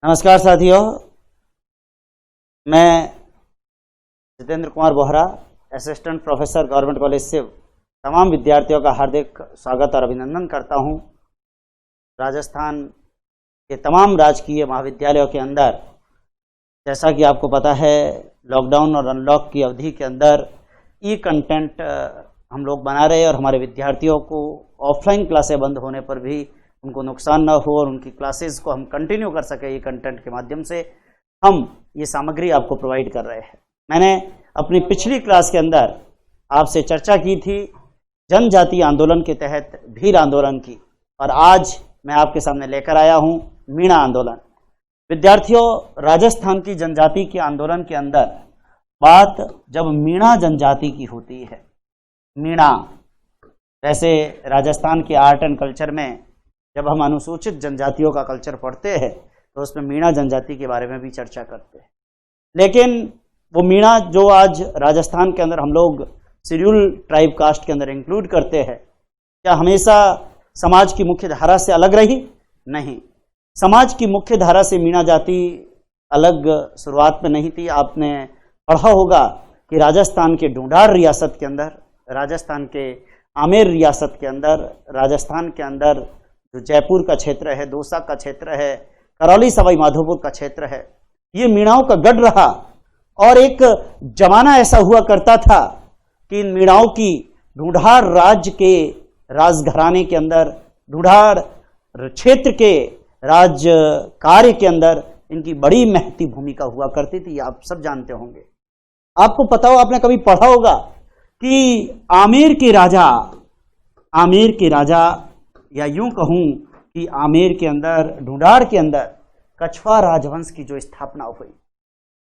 नमस्कार साथियों, मैं Jitendra Kumar Bohra, assistant professor government college से तमाम विद्यार्थियों का हार्दिक स्वागत और अभिनंदन करता हूं। राजस्थान के तमाम राजकीय महाविद्यालयों के अंदर जैसा कि आपको पता है, लॉकडाउन और अनलॉक की अवधि के अंदर ई कंटेंट हम लोग बना रहे हैं और हमारे विद्यार्थियों को ऑफलाइन क्लासें बंद होने पर भी उनको नुकसान ना हो और उनकी क्लासेस को हम कंटिन्यू कर सके, ये कंटेंट के माध्यम से हम ये सामग्री आपको प्रोवाइड कर रहे हैं। मैंने अपनी पिछली क्लास के अंदर आपसे चर्चा की थी जनजातीय आंदोलन के तहत भील आंदोलन की, और आज मैं आपके सामने लेकर आया हूं मीणा आंदोलन। विद्यार्थियों, राजस्थान की जनजाति के आंदोलन के अंदर बात जब मीणा जनजाति की होती है, मीणा, वैसे राजस्थान के आर्ट एंड कल्चर में जब हम अनुसूचित जनजातियों का कल्चर पढ़ते हैं तो उसमें मीणा जनजाति के बारे में भी चर्चा करते हैं। लेकिन वो मीणा जो आज राजस्थान के अंदर हम लोग शेड्यूल ट्राइब कास्ट के अंदर इंक्लूड करते हैं, क्या हमेशा समाज की मुख्य धारा से अलग रही? नहीं, समाज की मुख्य धारा से मीणा जाति अलग शुरुआत में नहीं थी। आपने पढ़ा होगा कि राजस्थान के ढूंढार रियासत के अंदर, राजस्थान के आमेर रियासत के अंदर, राजस्थान के अंदर जो जयपुर का क्षेत्र है, दौसा का क्षेत्र है, करौली सवाई माधोपुर का क्षेत्र है, ये मीणाओं का गढ़ रहा। और एक जमाना ऐसा हुआ करता था कि इन मीणाओं की ढूंढार राज्य के राजघराने के अंदर, ढूंढार क्षेत्र के राज कार्य के अंदर इनकी बड़ी महती भूमिका हुआ करती थी। आप सब जानते होंगे, आपको पता हो, आपने कभी पढ़ा होगा कि आमेर के राजा या यूं कहूं कि आमेर के अंदर, ढूंढार के अंदर कछवा राजवंश की जो स्थापना हुई,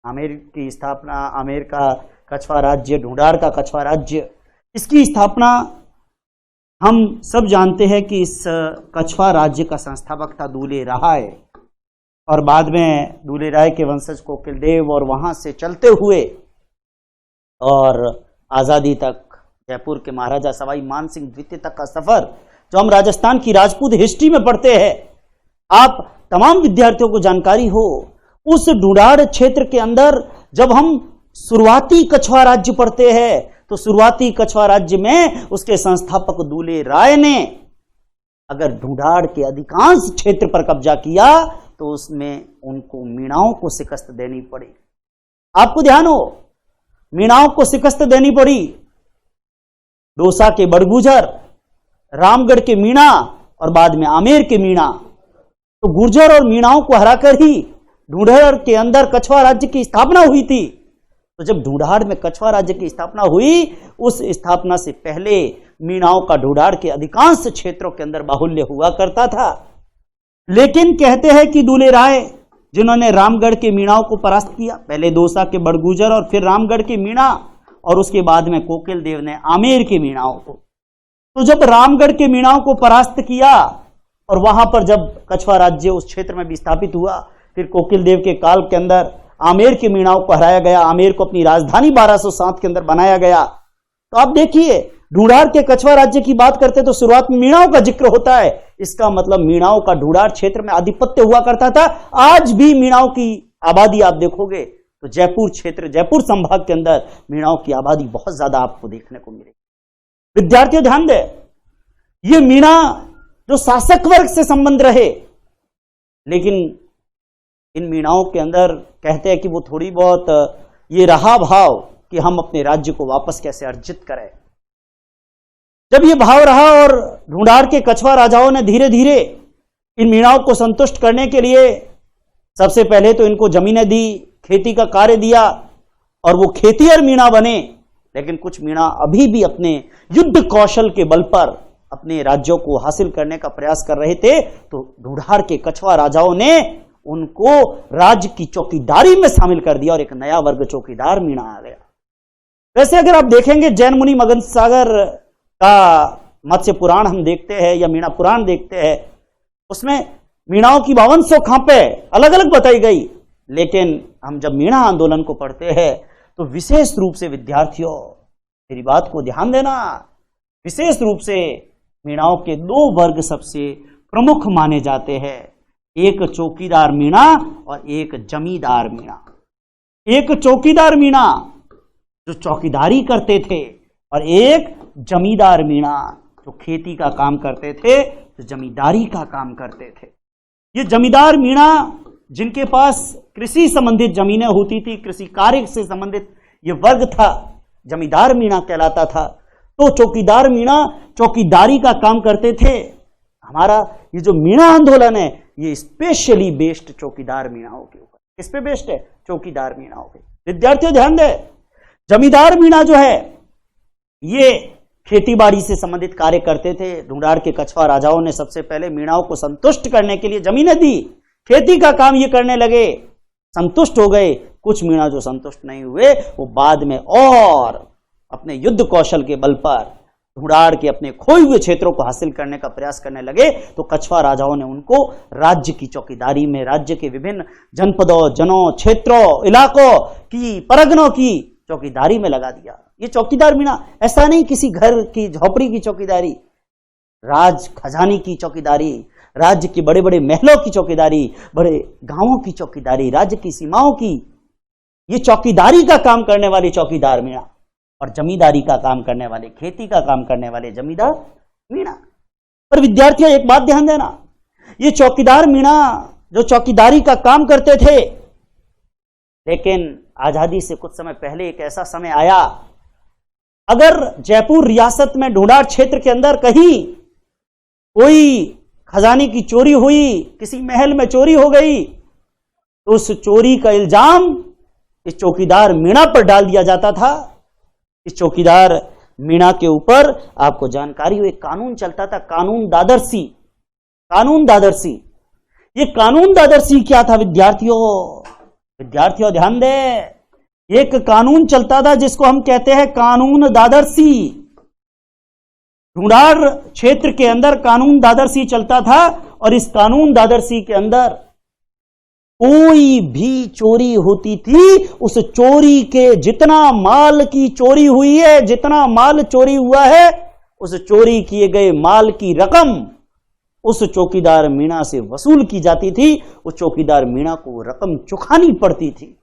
आमेर की स्थापना, आमेर का कछवा राज्य, ढूंढार का कछवा राज्य, इसकी स्थापना हम सब जानते हैं कि इस कछवा राज्य का संस्थापक था दूले राय, और बाद में दूले राय के वंशज कोकिल देव, और वहां से चलते हुए और आज़ादी तक, जयपुर के महाराजा सवाई मानसिंह द्वितीय तक का सफर जो हम राजस्थान की राजपूत हिस्ट्री में पढ़ते हैं, आप तमाम विद्यार्थियों को जानकारी हो। उस ढूंढार क्षेत्र के अंदर जब हम शुरुआती कछवा राज्य पढ़ते हैं तो शुरुआती कछवा राज्य में उसके संस्थापक दूले राय ने अगर ढूंढार के अधिकांश क्षेत्र पर कब्जा किया तो उसमें उनको मीणाओं को शिकस्त देनी पड़ी। आपको ध्यान हो, मीणाओं को शिकस्त देनी पड़ी। दौसा के बड़गुजर, रामगढ़ के मीणा और बाद में आमेर के मीणा, तो गुर्जर और मीणाओं को हराकर ही ढूंढार के अंदर कछवा राज्य की स्थापना हुई थी। तो जब ढूंढार में कछवा राज्य की स्थापना हुई, उस स्थापना से पहले मीणाओं का ढूंढार के अधिकांश क्षेत्रों के अंदर बाहुल्य हुआ करता था। लेकिन कहते हैं कि दूले राय, जिन्होंने रामगढ़ के मीणाओं को परास्त किया, पहले दौसा के बड़गुजर और फिर रामगढ़ के मीणा, और उसके बाद में कोकिल देव ने आमेर के मीणाओं को, तो जब रामगढ़ के मीणाओं को परास्त किया और वहां पर जब कछवा राज्य उस क्षेत्र में भी स्थापित हुआ, फिर कोकिल देव के काल के अंदर आमेर के मीणाओं को हराया गया, आमेर को अपनी राजधानी 1207 के अंदर बनाया गया। तो आप देखिए, ढूंढार के कछवा राज्य की बात करते तो शुरुआत में मीणाओं का जिक्र होता है। इसका मतलब मीणाओं का ढूंढार क्षेत्र में आधिपत्य हुआ करता था। आज भी मीणाओं की आबादी आप देखोगे तो जयपुर क्षेत्र, जयपुर संभाग के अंदर मीणाओं की आबादी बहुत ज्यादा आपको देखने को मिलेगी। विद्यार्थियों ध्यान दें, ये मीणा जो शासक वर्ग से संबंध रहे, लेकिन इन मीणाओं के अंदर कहते हैं कि वो थोड़ी बहुत ये रहा भाव कि हम अपने राज्य को वापस कैसे अर्जित करें। जब ये भाव रहा और ढूंढार के कछवा राजाओं ने धीरे धीरे इन मीणाओं को संतुष्ट करने के लिए सबसे पहले तो इनको जमीनें दी, खेती का कार्य दिया, और वो खेतिहर मीणा बने। लेकिन कुछ मीणा अभी भी अपने युद्ध कौशल के बल पर अपने राज्यों को हासिल करने का प्रयास कर रहे थे, तो ढूंढार के कछवा राजाओं ने उनको राज्य की चौकीदारी में शामिल कर दिया और एक नया वर्ग चौकीदार मीणा आ गया। वैसे अगर आप देखेंगे, जैन मुनि मगन सागर का मत्स्य पुराण हम देखते हैं या मीणा पुराण देखते हैं, उसमें मीणाओं की 5200 खापें अलग अलग बताई गई। लेकिन हम जब मीणा आंदोलन को पढ़ते हैं तो विशेष रूप से विद्यार्थियों, मेरी बात को ध्यान देना, विशेष रूप से मीणाओं के 2 वर्ग सबसे प्रमुख माने जाते हैं। एक चौकीदार मीणा और एक जमींदार मीणा। एक चौकीदार मीणा जो चौकीदारी करते थे और एक जमींदार मीणा जो खेती का काम करते थे, जो जमींदारी का काम करते थे। ये जमींदार मीणा जिनके पास कृषि संबंधित जमीनें होती थी, कृषि कार्य से संबंधित ये वर्ग था, जमींदार मीणा कहलाता था। तो चौकीदार मीणा चौकीदारी का काम करते थे। हमारा ये जो मीणा आंदोलन है ये स्पेशली बेस्ड चौकीदार मीणाओं के ऊपर। किस पे बेस्ड है? चौकीदार मीणाओं पे। विद्यार्थियों ध्यान दें, जमींदार मीणा जो है ये खेती बाड़ी से संबंधित कार्य करते थे। ढूंढाड़ के कछवा राजाओं ने सबसे पहले मीणाओं को संतुष्ट करने के लिए जमीनें दी, खेती का काम ये करने लगे, संतुष्ट हो गए। कुछ मीणा जो संतुष्ट नहीं हुए वो बाद में और अपने युद्ध कौशल के बल पर ढूंढाड़ के अपने खोए हुए क्षेत्रों को हासिल करने का प्रयास करने लगे। तो कछवा राजाओं ने उनको राज्य की चौकीदारी में, राज्य के विभिन्न जनपदों, जनों, क्षेत्रों, इलाकों की, परगनों की चौकीदारी में लगा दिया। ये चौकीदार मीणा ऐसा नहीं किसी घर की झोपड़ी की चौकीदारी, राज खजानी की चौकीदारी, राज्य के बड़े बड़े महलों की चौकीदारी, बड़े गांवों की चौकीदारी, राज्य की सीमाओं की, ये चौकीदारी का काम करने वाले चौकीदार मीणा और जमींदारी का काम करने वाले, खेती का काम करने वाले जमींदार मीणा। पर विद्यार्थियों एक बात ध्यान देना, ये चौकीदार मीणा जो चौकीदारी का काम करते थे, लेकिन आजादी से कुछ समय पहले एक ऐसा समय आया, अगर जयपुर रियासत में ढूंढाड़ क्षेत्र के अंदर कहीं कोई खजाने की चोरी हुई, किसी महल में चोरी हो गई, तो उस चोरी का इल्जाम इस चौकीदार मीणा पर डाल दिया जाता था। इस चौकीदार मीणा के ऊपर आपको जानकारी हो, एक कानून चलता था, कानून दादरसी। कानून दादरसी, ये कानून दादरसी क्या था विद्यार्थियों? विद्यार्थियों ध्यान दें, एक कानून चलता था जिसको हम कहते हैं कानून दादरसी। ढूंढाड़ क्षेत्र के अंदर कानून दादरसी चलता था और इस कानून दादरसी के अंदर कोई भी चोरी होती थी, उस चोरी के जितना माल की चोरी हुई है, जितना माल चोरी हुआ है, उस चोरी किए गए माल की रकम उस चौकीदार मीणा से वसूल की जाती थी। उस चौकीदार मीणा को रकम चुकानी पड़ती थी।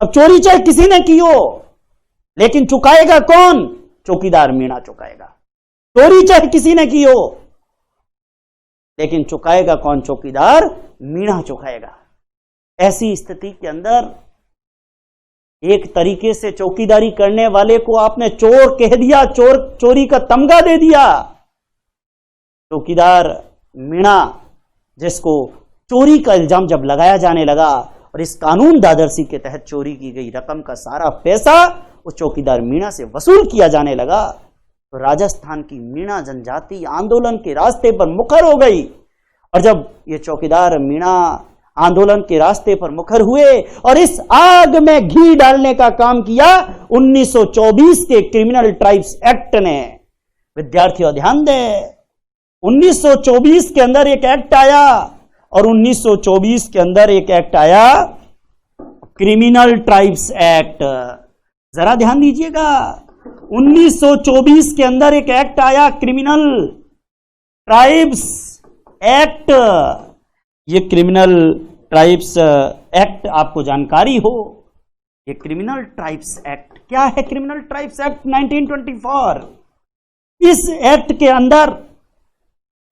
अब चोरी चाहे किसी ने की हो, लेकिन चुकाएगा कौन? चौकीदार मीणा चुकाएगा। चोरी चाहे किसी ने की हो, लेकिन चुकाएगा कौन? चौकीदार मीणा चुकाएगा। ऐसी स्थिति के अंदर एक तरीके से चौकीदारी करने वाले को आपने चोर कह दिया, चोरी का तमगा दे दिया। चौकीदार मीणा जिसको चोरी का इल्जाम जब लगाया जाने लगा और इस कानून दादरसी के तहत चोरी की गई रकम का सारा पैसा उस चौकीदार मीणा से वसूल किया जाने लगा, तो राजस्थान की मीणा जनजाति आंदोलन के रास्ते पर मुखर हो गई। और जब ये चौकीदार मीणा आंदोलन के रास्ते पर मुखर हुए और इस आग में घी डालने का काम किया 1924 के क्रिमिनल ट्राइब्स एक्ट ने। विद्यार्थियों ध्यान दें, 1924 के अंदर एक एक्ट आया और 1924 के अंदर एक एक्ट आया क्रिमिनल ट्राइब्स एक्ट। जरा ध्यान दीजिएगा, 1924 के अंदर एक एक्ट आया क्रिमिनल ट्राइब्स एक्ट। ये क्रिमिनल ट्राइब्स एक्ट आपको जानकारी हो, ये क्रिमिनल ट्राइब्स एक्ट क्या है? Criminal tribes act 1924। इस एक्ट के अंदर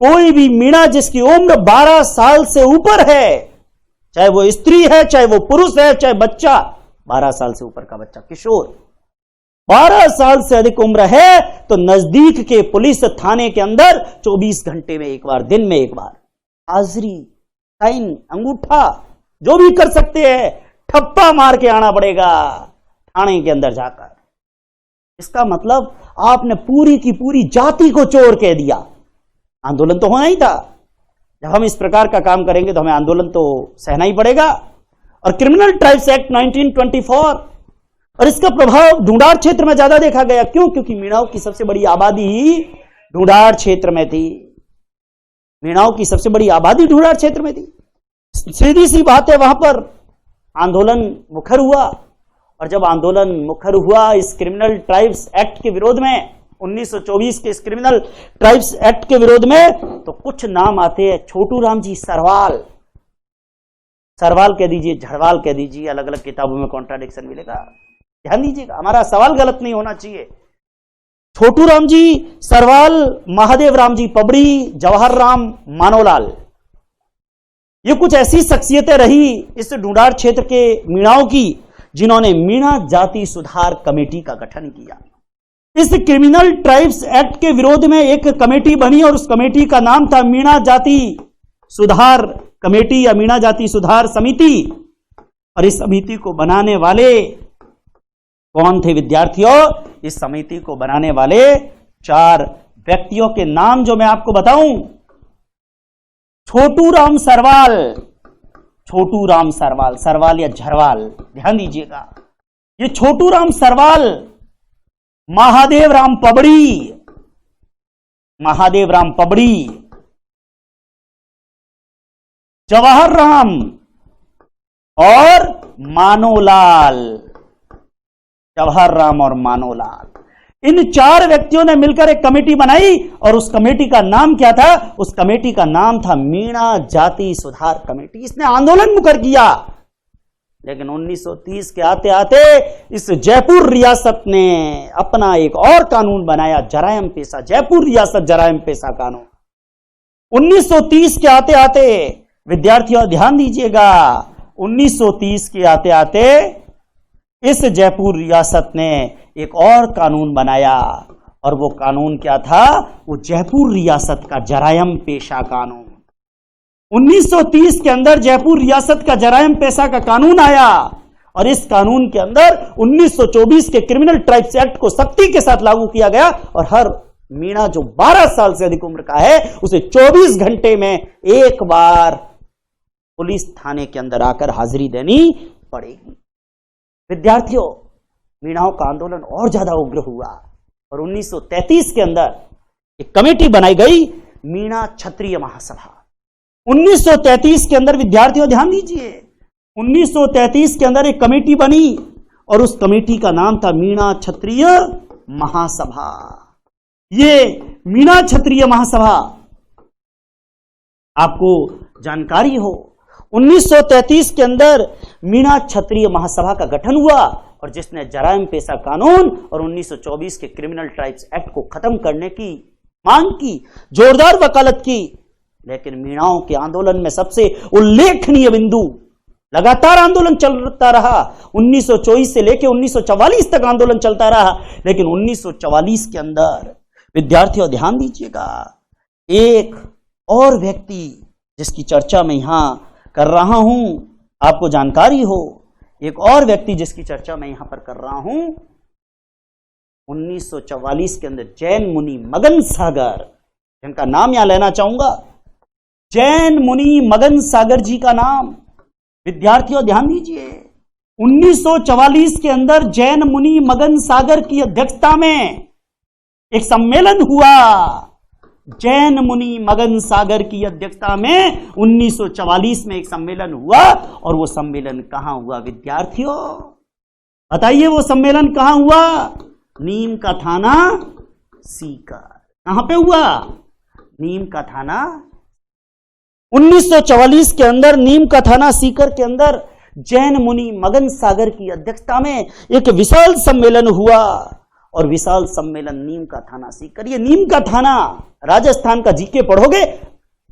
कोई भी मीणा जिसकी उम्र 12 साल से ऊपर है, चाहे वो स्त्री है, चाहे वो पुरुष है, चाहे बच्चा, 12 साल से ऊपर का बच्चा, किशोर, 12 साल से अधिक उम्र है, तो नजदीक के पुलिस थाने के अंदर 24 घंटे में एक बार, दिन में एक बार हाजिरी, साइन, अंगूठा जो भी कर सकते हैं, ठप्पा मार के आना पड़ेगा थाने के अंदर जाकर। इसका मतलब आपने पूरी की पूरी जाति को चोर कह दिया। आंदोलन तो होना ही था। जब हम इस प्रकार का काम करेंगे तो हमें आंदोलन तो सहना ही पड़ेगा। और क्रिमिनल ट्राइब्स एक्ट 1924, और इसका प्रभाव ढूंढाड़ क्षेत्र में ज्यादा देखा गया। क्यों? क्योंकि मीणाओं की सबसे बड़ी आबादी ही ढूंढाड़ क्षेत्र में थी। मीणाओं की सबसे बड़ी आबादी ढूंढाड़ क्षेत्र में थी। सीधी सी बात है, वहां पर आंदोलन मुखर हुआ। और जब आंदोलन मुखर हुआ इस क्रिमिनल ट्राइब्स एक्ट के विरोध में 1924 के इस क्रिमिनल ट्राइब्स एक्ट के विरोध में, तो कुछ नाम आते हैं। छोटू राम जी सरवाल, सरवाल कह दीजिए, झड़वाल कह दीजिए, अलग अलग किताबों में कॉन्ट्राडिक्शन मिलेगा, ध्यान दीजिएगा, हमारा सवाल गलत नहीं होना चाहिए। छोटू राम जी सरवाल, महादेव राम जी पबड़ी, जवाहर राम मानोलाल, ये कुछ ऐसी शख्सियतें रही इस ढूंढार क्षेत्र के मीणाओं की जिन्होंने मीणा जाति सुधार कमेटी का गठन किया। इस क्रिमिनल ट्राइब्स एक्ट के विरोध में एक कमेटी बनी और उस कमेटी का नाम था मीणा जाति सुधार कमेटी या मीणा जाति सुधार समिति। और इस समिति को बनाने वाले कौन थे विद्यार्थियों? इस समिति को बनाने वाले 4 व्यक्तियों के नाम जो मैं आपको बताऊं। छोटू राम सरवाल, छोटू राम सरवाल, सरवाल या झरवाल, ध्यान दीजिएगा, ये छोटू राम सरवाल, महादेव राम पबड़ी, महादेव राम पबड़ी, जवाहर राम और मानोलाल, जवाहर राम और मानोलाल, इन 4 व्यक्तियों ने मिलकर एक कमेटी बनाई और उस कमेटी का नाम क्या था? उस कमेटी का नाम था मीणा जाति सुधार कमेटी। इसने आंदोलन मुकर किया, लेकिन 1930 के आते आते इस जयपुर रियासत ने अपना एक और कानून बनाया, जरायम पेशा, जयपुर रियासत जरायम पेशा कानून। 1930 के आते आते विद्यार्थियों ध्यान दीजिएगा, 1930 के आते आते इस जयपुर रियासत ने एक और कानून बनाया और वो कानून क्या था? वो जयपुर रियासत का जरायम पेशा कानून। 1930 के अंदर जयपुर रियासत का जरायम पेशा का कानून आया और इस कानून के अंदर 1924 के क्रिमिनल ट्राइब्स एक्ट को सख्ती के साथ लागू किया गया और हर मीणा जो 12 साल से अधिक उम्र का है उसे 24 घंटे में एक बार पुलिस थाने के अंदर आकर हाजिरी देनी पड़ेगी। विद्यार्थियों, मीणाओं का आंदोलन और ज्यादा उग्र हुआ और 1933 के अंदर एक कमेटी बनाई गई, मीणा क्षत्रिय महासभा। 1933 के अंदर विद्यार्थियों ध्यान दीजिए, 1933 के अंदर एक कमेटी बनी और उस कमेटी का नाम था मीणा क्षत्रिय महासभा। ये मीणा क्षत्रिय महासभा आपको जानकारी हो, 1933 के अंदर मीणा क्षत्रिय महासभा का गठन हुआ और जिसने जरायम पेशा कानून और 1924 के क्रिमिनल ट्राइब्स एक्ट को खत्म करने की मांग की, जोरदार वकालत की। लेकिन मीणाओं के आंदोलन में सबसे उल्लेखनीय बिंदु, लगातार आंदोलन चलता रहा, 1924 से लेकर 1944 तक आंदोलन चलता रहा, लेकिन 1944 के अंदर विद्यार्थियों ध्यान दीजिएगा, एक और व्यक्ति जिसकी चर्चा मैं यहां कर रहा हूं, आपको जानकारी हो, एक और व्यक्ति जिसकी चर्चा मैं यहां पर कर रहा हूं, 1944 के अंदर जैन मुनि मगन सागर, जिनका नाम यहां लेना चाहूंगा, जैन मुनि मगन सागर जी का नाम। विद्यार्थियों ध्यान दीजिए, 1944 के अंदर जैन मुनि मगन सागर की अध्यक्षता में एक सम्मेलन हुआ, जैन मुनि मगन सागर की अध्यक्षता में 1944 में एक सम्मेलन हुआ और वो सम्मेलन कहां हुआ विद्यार्थियों? बताइए वो सम्मेलन कहां हुआ? नीम का थाना सीकर। कहां पे हुआ? नीम का थाना। 1944 के अंदर नीम का थाना सीकर के अंदर जैन मुनि मगन सागर की अध्यक्षता में एक विशाल सम्मेलन हुआ और विशाल सम्मेलन नीम का थाना सीकर। ये नीम का थाना राजस्थान का जीके पढ़ोगे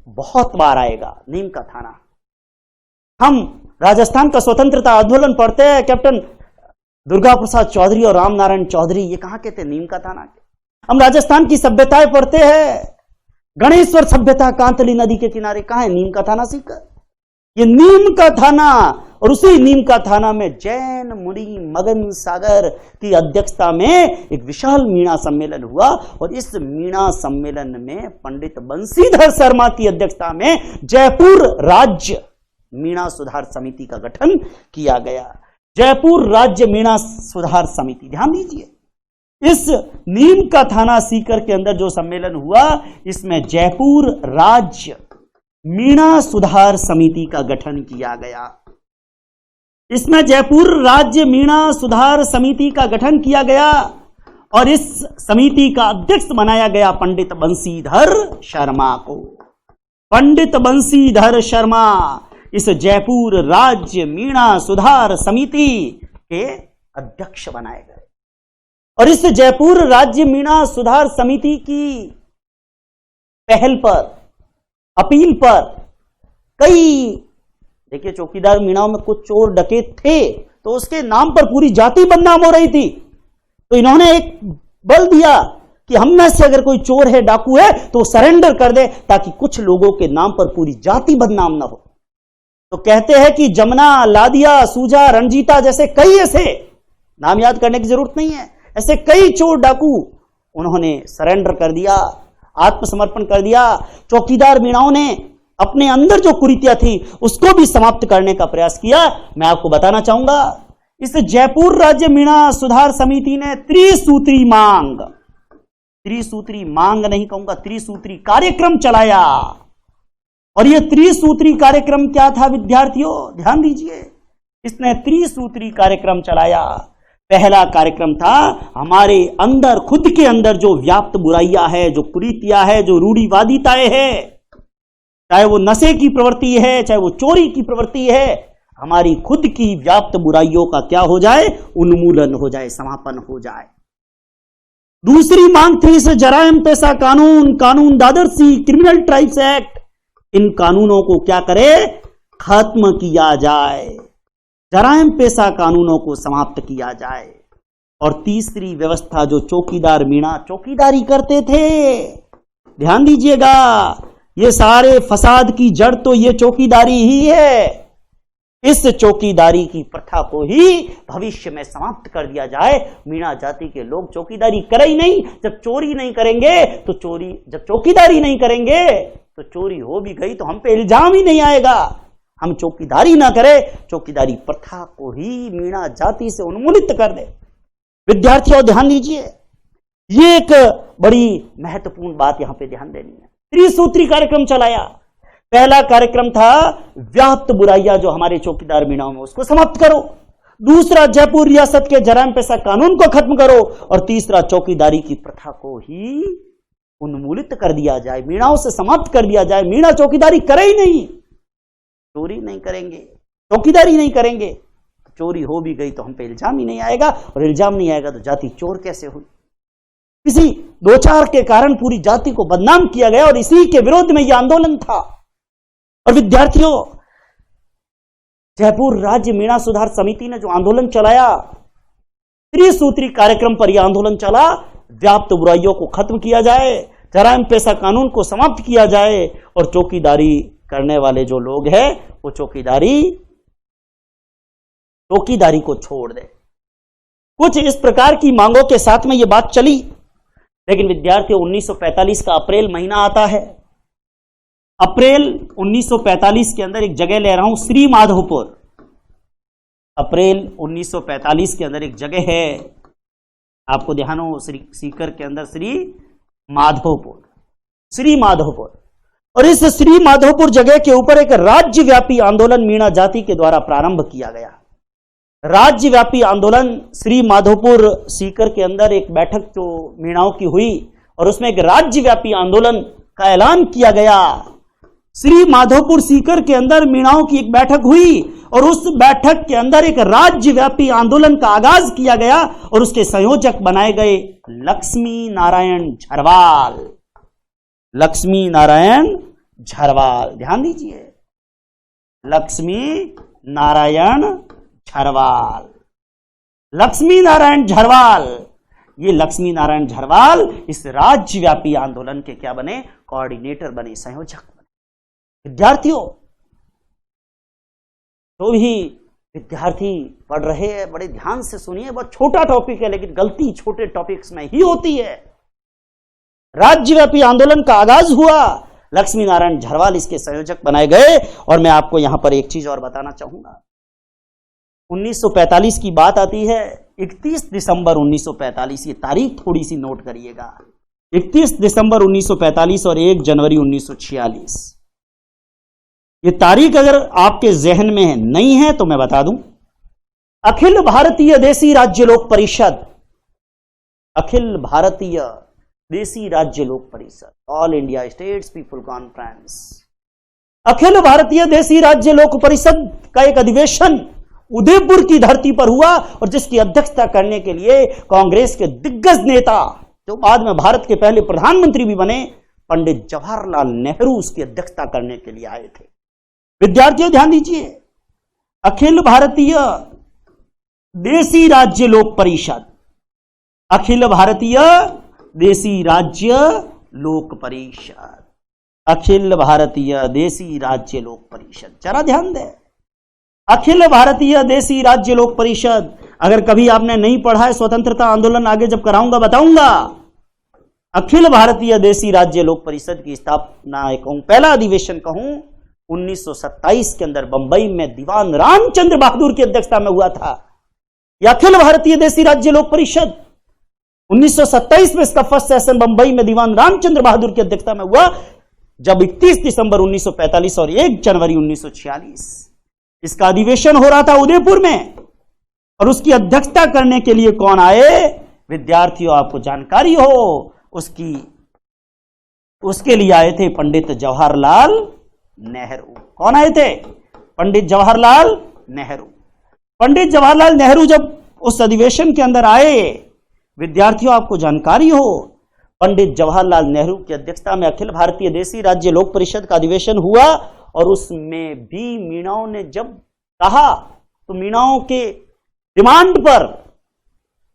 बहुत बार आएगा, नीम का थाना। हम राजस्थान का स्वतंत्रता आंदोलन पढ़ते हैं, कैप्टन दुर्गा प्रसाद चौधरी और राम नारायण चौधरी, ये कहां के थे? नीम का थाना के। हम राजस्थान की सभ्यताएं पढ़ते हैं, गणेश्वर सभ्यता कांतली नदी के किनारे, कहां है? नीम का थाना सीकर। ये नीम का थाना और उसी नीम का थाना में जैन मुनि मगन सागर की अध्यक्षता में एक विशाल मीणा सम्मेलन हुआ और इस मीणा सम्मेलन में पंडित बंशीधर शर्मा की अध्यक्षता में जयपुर राज्य मीणा सुधार समिति का गठन किया गया। जयपुर राज्य मीणा सुधार समिति, ध्यान दीजिए, इस नीम का थाना सीकर के अंदर जो सम्मेलन हुआ, इसमें जयपुर राज्य मीणा सुधार समिति का गठन किया गया। इसमें जयपुर राज्य मीणा सुधार समिति का गठन किया गया और इस समिति का अध्यक्ष बनाया गया पंडित बंशीधर शर्मा को। पंडित बंशीधर शर्मा इस जयपुर राज्य मीणा सुधार समिति के अध्यक्ष बनाए गए। और इस जयपुर राज्य मीणा सुधार समिति की पहल पर, अपील पर कई, देखिए चौकीदार मीणाओं में कुछ चोर डकैत थे तो उसके नाम पर पूरी जाति बदनाम हो रही थी, तो इन्होंने एक बल दिया कि हम में से अगर कोई चोर है, डाकू है, तो सरेंडर कर दे ताकि कुछ लोगों के नाम पर पूरी जाति बदनाम ना हो। तो कहते हैं कि जमुना, लादिया, सूजा, रंजीता जैसे कई ऐसे, नाम याद करने की जरूरत नहीं है, ऐसे कई चोर डाकू उन्होंने सरेंडर कर दिया, आत्मसमर्पण कर दिया। चौकीदार मीणाओं ने अपने अंदर जो कुरीतियां थी उसको भी समाप्त करने का प्रयास किया। मैं आपको बताना चाहूंगा, इस जयपुर राज्य मीणा सुधार समिति ने त्रिसूत्री मांग नहीं कहूंगा, त्रिसूत्री कार्यक्रम चलाया। और यह त्रिसूत्री कार्यक्रम क्या था विद्यार्थियों, ध्यान दीजिए, इसने त्रिसूत्री कार्यक्रम चलाया। पहला कार्यक्रम था हमारे अंदर, खुद के अंदर जो व्याप्त बुराइयां है, जो कुरीतियां है, जो रूढ़िवादिताएं है, चाहे वो नशे की प्रवृत्ति है, चाहे वो चोरी की प्रवृत्ति है, हमारी खुद की व्याप्त बुराइयों का क्या हो जाए, उन्मूलन हो जाए, समापन हो जाए। दूसरी मांग थी इस जराइम पेशा कानून दादरसी क्रिमिनल ट्राइब्स एक्ट, इन कानूनों को क्या करे, खत्म किया जाए, जराइम पेशा कानूनों को समाप्त किया जाए। और तीसरी व्यवस्था, जो चौकीदार मीणा चौकीदारी करते थे, ध्यान दीजिएगा, ये सारे फसाद की जड़ तो ये चौकीदारी ही है। इस चौकीदारी की प्रथा को ही भविष्य में समाप्त कर दिया जाए। मीणा जाति के लोग चौकीदारी करें ही नहीं, जब चोरी नहीं करेंगे तो चोरी, जब चौकीदारी नहीं करेंगे तो चोरी हो भी गई तो हम पे इल्जाम ही नहीं आएगा। हम चौकीदारी ना करें, चौकीदारी प्रथा को ही मीणा जाति से उन्मूलित कर दे। विद्यार्थियों ध्यान दीजिए, ये एक बड़ी महत्वपूर्ण बात यहां पे ध्यान देनी है। त्रिसूत्री कार्यक्रम चलाया। पहला कार्यक्रम था व्याप्त बुराइयां जो हमारे चौकीदार मीणाओं में, उसको समाप्त करो। दूसरा, जयपुर रियासत के जराइम पेशा कानून को खत्म करो। और तीसरा, चौकीदारी की प्रथा को ही उन्मूलित कर दिया जाए, मीणाओं से समाप्त कर दिया जाए। मीणा चौकीदारी करे ही नहीं, चोरी नहीं करेंगे, चौकीदारी नहीं करेंगे, चोरी हो भी गई तो हम पे इल्जाम ही नहीं आएगा, और इल्जाम नहीं आएगा तो जाति चोर कैसे हुई। किसी दो चार के कारण पूरी जाति को बदनाम किया गया और इसी के विरोध में यह आंदोलन था। और विद्यार्थियों, जयपुर राज्य मीणा सुधार समिति ने जो आंदोलन चलाया, त्रिसूत्री कार्यक्रम पर यह आंदोलन चला, व्याप्त बुराइयों को खत्म किया जाए, जराइम पेशा कानून को समाप्त किया जाए, और चौकीदारी करने वाले जो लोग हैं वो चौकीदारी को छोड़ दे। कुछ इस प्रकार की मांगों के साथ में यह बात चली। लेकिन विद्यार्थियों, 1945 का अप्रैल महीना आता है। अप्रैल 1945 के अंदर एक जगह ले रहा हूं, श्री माधोपुर। अप्रैल 1945 के अंदर एक जगह है, आपको ध्यान हो, सीकर के अंदर श्री माधोपुर। और इस श्री माधोपुर जगह के ऊपर एक राज्यव्यापी आंदोलन मीणा जाति के द्वारा प्रारंभ किया गया। राज्यव्यापी आंदोलन श्री माधोपुर सीकर के अंदर एक बैठक जो मीणाओं की हुई, और उसमें एक राज्यव्यापी आंदोलन का ऐलान किया गया। श्री माधोपुर सीकर के अंदर मीणाओं की एक बैठक हुई, और उस बैठक के अंदर एक राज्यव्यापी आंदोलन का आगाज किया गया, और उसके संयोजक बनाए गए लक्ष्मी नारायण झरवाल। ध्यान दीजिए, लक्ष्मी नारायण झरवाल। ये लक्ष्मी नारायण झरवाल इस राज्यव्यापी आंदोलन के क्या बने, कोऑर्डिनेटर बने, संयोजक बने। विद्यार्थियों, तो भी विद्यार्थी पढ़ रहे हैं, बड़े ध्यान से सुनिए, बहुत छोटा टॉपिक है लेकिन गलती छोटे टॉपिक्स में ही होती है। राज्यव्यापी आंदोलन का आगाज हुआ, लक्ष्मी नारायण झरवाल इसके संयोजक बनाए गए। और मैं आपको यहां पर एक चीज और बताना चाहूंगा, 1945 की बात आती है, 31 दिसंबर 1945, ये तारीख थोड़ी सी नोट करिएगा, 31 दिसंबर 1945 और 1 जनवरी 1946। ये तारीख अगर आपके जहन में नहीं है तो मैं बता दूं, अखिल भारतीय देसी राज्य लोक परिषद अखिल भारतीय देसी राज्य लोक परिषद, All India States People Conference, अखिल भारतीय देसी राज्य लोक परिषद का एक अधिवेशन उदयपुर की धरती पर हुआ और जिसकी अध्यक्षता करने के लिए कांग्रेस के दिग्गज नेता जो बाद में भारत के पहले प्रधानमंत्री भी बने पंडित जवाहरलाल नेहरू उसकी अध्यक्षता करने के लिए आए थे। विद्यार्थियों ध्यान दीजिए, अखिल भारतीय देसी राज्य लोक परिषद, अखिल भारतीय देसी राज्य लोक परिषद, अखिल भारतीय देसी राज्य लोक परिषद, जरा ध्यान दें, अखिल भारतीय देसी राज्य लोक परिषद। अगर कभी आपने नहीं पढ़ा है, स्वतंत्रता आंदोलन आगे जब कराऊंगा बताऊंगा। अखिल भारतीय देसी राज्य लोक परिषद की स्थापना कहूं, पहला अधिवेशन कहूं 1927 के अंदर बंबई में दीवान रामचंद्र बहादुर की अध्यक्षता में हुआ था। यह अखिल भारतीय देसी राज्य लोक परिषद 1927 में इसका फर्स्ट सेशन बंबई में दीवान रामचंद्र बहादुर की अध्यक्षता में हुआ, जब 31 दिसंबर 1945 और 1 जनवरी 1946 इसका अधिवेशन हो रहा था उदयपुर में। और उसकी अध्यक्षता करने के लिए कौन आए? विद्यार्थियों आपको जानकारी हो, उसके लिए आए थे पंडित जवाहरलाल नेहरू। कौन आए थे? पंडित जवाहरलाल नेहरू। पंडित जवाहरलाल नेहरू जब उस अधिवेशन के अंदर आए, विद्यार्थियों आपको जानकारी हो, पंडित जवाहरलाल नेहरू की अध्यक्षता में अखिल भारतीय देसी राज्य लोक परिषद का अधिवेशन हुआ और उसमें भी मीणाओं ने जब कहा तो मीणाओं के डिमांड पर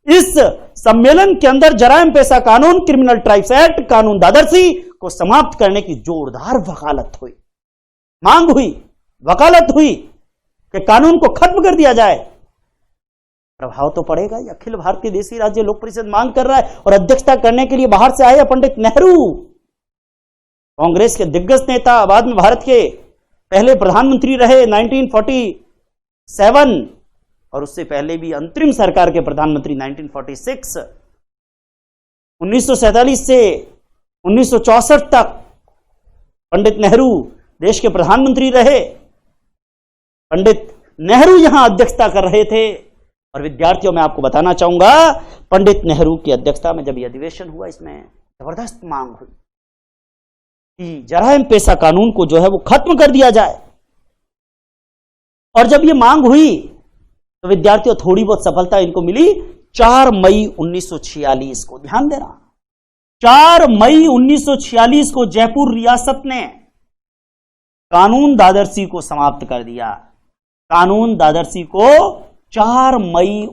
इस सम्मेलन के अंदर जराइम पेशा कानून, क्रिमिनल ट्राइब्स एक्ट, कानून दादरसी को समाप्त करने की जोरदार वकालत हुई, मांग हुई, वकालत हुई कि कानून को खत्म कर दिया जाए। प्रभाव तो पड़ेगा। अखिल भारतीय देसी राज्य लोक परिषद मांग कर रहा है और अध्यक्षता करने के लिए बाहर से आए पंडित नेहरू, कांग्रेस के दिग्गज नेता, बाद में भारत के पहले प्रधानमंत्री रहे 1947 और उससे पहले भी अंतरिम सरकार के प्रधानमंत्री 1946, 1947 से 1964 तक पंडित नेहरू देश के प्रधानमंत्री रहे। पंडित नेहरू यहां अध्यक्षता कर रहे थे और विद्यार्थियों मैं आपको बताना चाहूंगा, पंडित नेहरू की अध्यक्षता में जब यह अधिवेशन हुआ, इसमें जबरदस्त मांग हुई कि जराइम पेशा कानून को जो है वो खत्म कर दिया जाए। और जब ये मांग हुई तो विद्यार्थियों थोड़ी बहुत सफलता इनको मिली। 4 मई 1946 को, ध्यान देना, 4 मई 1946 को जयपुर रियासत ने कानून दादरसी को समाप्त कर दिया। कानून दादरसी को 4 मई